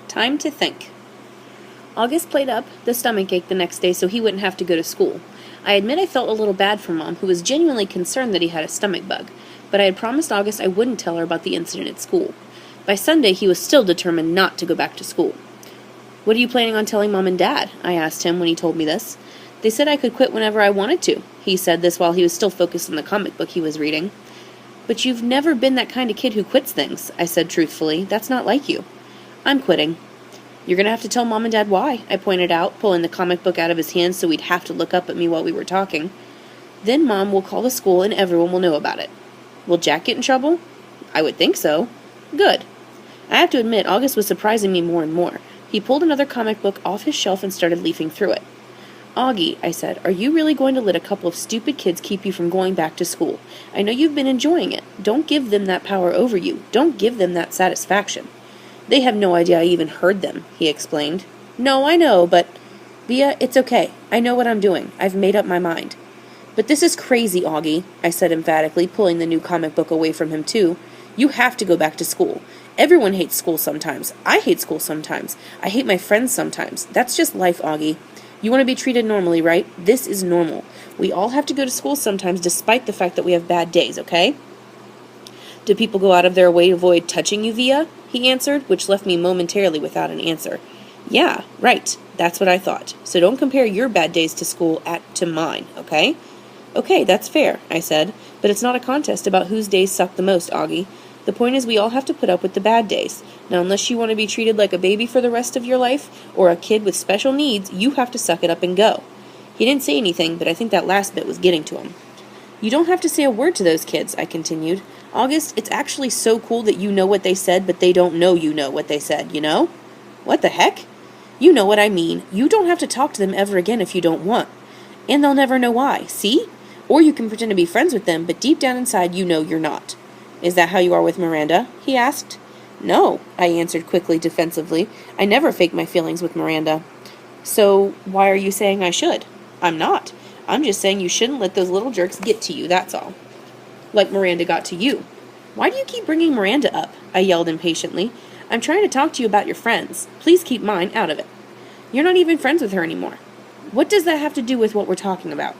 Time to think. August played up the stomachache the next day so he wouldn't have to go to school. I admit I felt a little bad for Mom, who was genuinely concerned that he had a stomach bug, but I had promised August I wouldn't tell her about the incident at school. By Sunday, he was still determined not to go back to school. "What are you planning on telling Mom and Dad?" I asked him when he told me this. "They said I could quit whenever I wanted to." He said this while he was still focused on the comic book he was reading. "But you've never been that kind of kid who quits things," I said truthfully. "That's not like you." "I'm quitting." "You're going to have to tell Mom and Dad why," I pointed out, pulling the comic book out of his hands so he'd have to look up at me while we were talking. "Then Mom will call the school and everyone will know about it." "Will Jack get in trouble?" "I would think so." "Good." I have to admit, August was surprising me more and more. He pulled another comic book off his shelf and started leafing through it. "Augie," I said, "are you really going to let a couple of stupid kids keep you from going back to school? I know you've been enjoying it. Don't give them that power over you. Don't give them that satisfaction." "They have no idea I even heard them," he explained. "No, I know, but—" "Via, it's okay. I know what I'm doing. I've made up my mind." "But this is crazy, Augie," I said emphatically, pulling the new comic book away from him too. "You have to go back to school. Everyone hates school sometimes. I hate school sometimes. I hate my friends sometimes. That's just life, Augie. You want to be treated normally, right? This is normal. We all have to go to school sometimes despite the fact that we have bad days, okay?" "Do people go out of their way to avoid touching you, Via?" he answered, which left me momentarily without an answer. "Yeah, right. That's what I thought. So don't compare your bad days to school to mine, okay?" "Okay, that's fair," I said, "but it's not a contest about whose days suck the most, Augie. The point is we all have to put up with the bad days. Now, unless you want to be treated like a baby for the rest of your life, or a kid with special needs, you have to suck it up and go." He didn't say anything, but I think that last bit was getting to him. "You don't have to say a word to those kids," I continued. "August, it's actually so cool that you know what they said, but they don't know you know what they said, you know?" "What the heck?" "You know what I mean. You don't have to talk to them ever again if you don't want. And they'll never know why, see? Or you can pretend to be friends with them, but deep down inside you know you're not." "Is that how you are with Miranda?" he asked. "No," I answered quickly, defensively. "I never fake my feelings with Miranda." "So why are you saying I should?" "I'm not. I'm just saying you shouldn't let those little jerks get to you, that's all." "Like Miranda got to you." "Why do you keep bringing Miranda up?" I yelled impatiently. "I'm trying to talk to you about your friends. Please keep mine out of it." "You're not even friends with her anymore." "What does that have to do with what we're talking about?"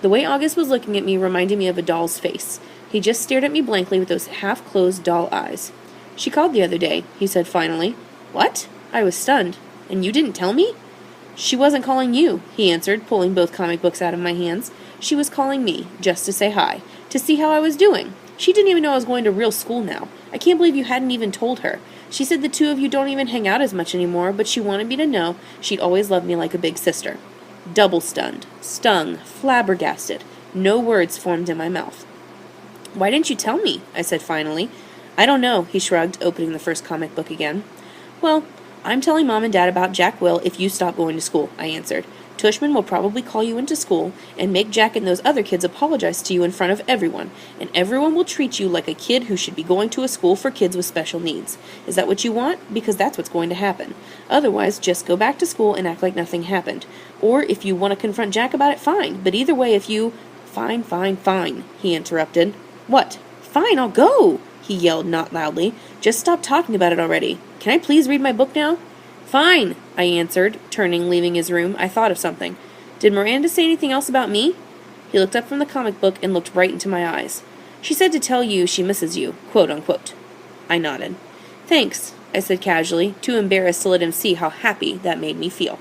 The way August was looking at me reminded me of a doll's face. He just stared at me blankly with those half-closed doll eyes. "She called the other day," he said finally. "What?" I was stunned. "And you didn't tell me?" "She wasn't calling you," he answered, pulling both comic books out of my hands. "She was calling me, just to say hi, to see how I was doing. She didn't even know I was going to real school now. I can't believe you hadn't even told her. She said the two of you don't even hang out as much anymore, but she wanted me to know she'd always loved me like a big sister." Double stunned, stung, flabbergasted. No words formed in my mouth. "Why didn't you tell me?" I said finally. "I don't know," he shrugged, opening the first comic book again. "Well, I'm telling Mom and Dad about Jack Will if you stop going to school," I answered. "Tushman will probably call you into school and make Jack and those other kids apologize to you in front of everyone, and everyone will treat you like a kid who should be going to a school for kids with special needs. Is that what you want? Because that's what's going to happen. Otherwise, just go back to school and act like nothing happened. Or if you want to confront Jack about it, fine, but either way if you—" "Fine, fine, fine," he interrupted. "What? Fine, I'll go," he yelled, not loudly. "Just stop talking about it already. Can I please read my book now?" "Fine," I answered, turning, leaving his room. I thought of something. "Did Miranda say anything else about me?" He looked up from the comic book and looked right into my eyes. "She said to tell you she misses you, quote unquote." I nodded. "Thanks," I said casually, too embarrassed to let him see how happy that made me feel.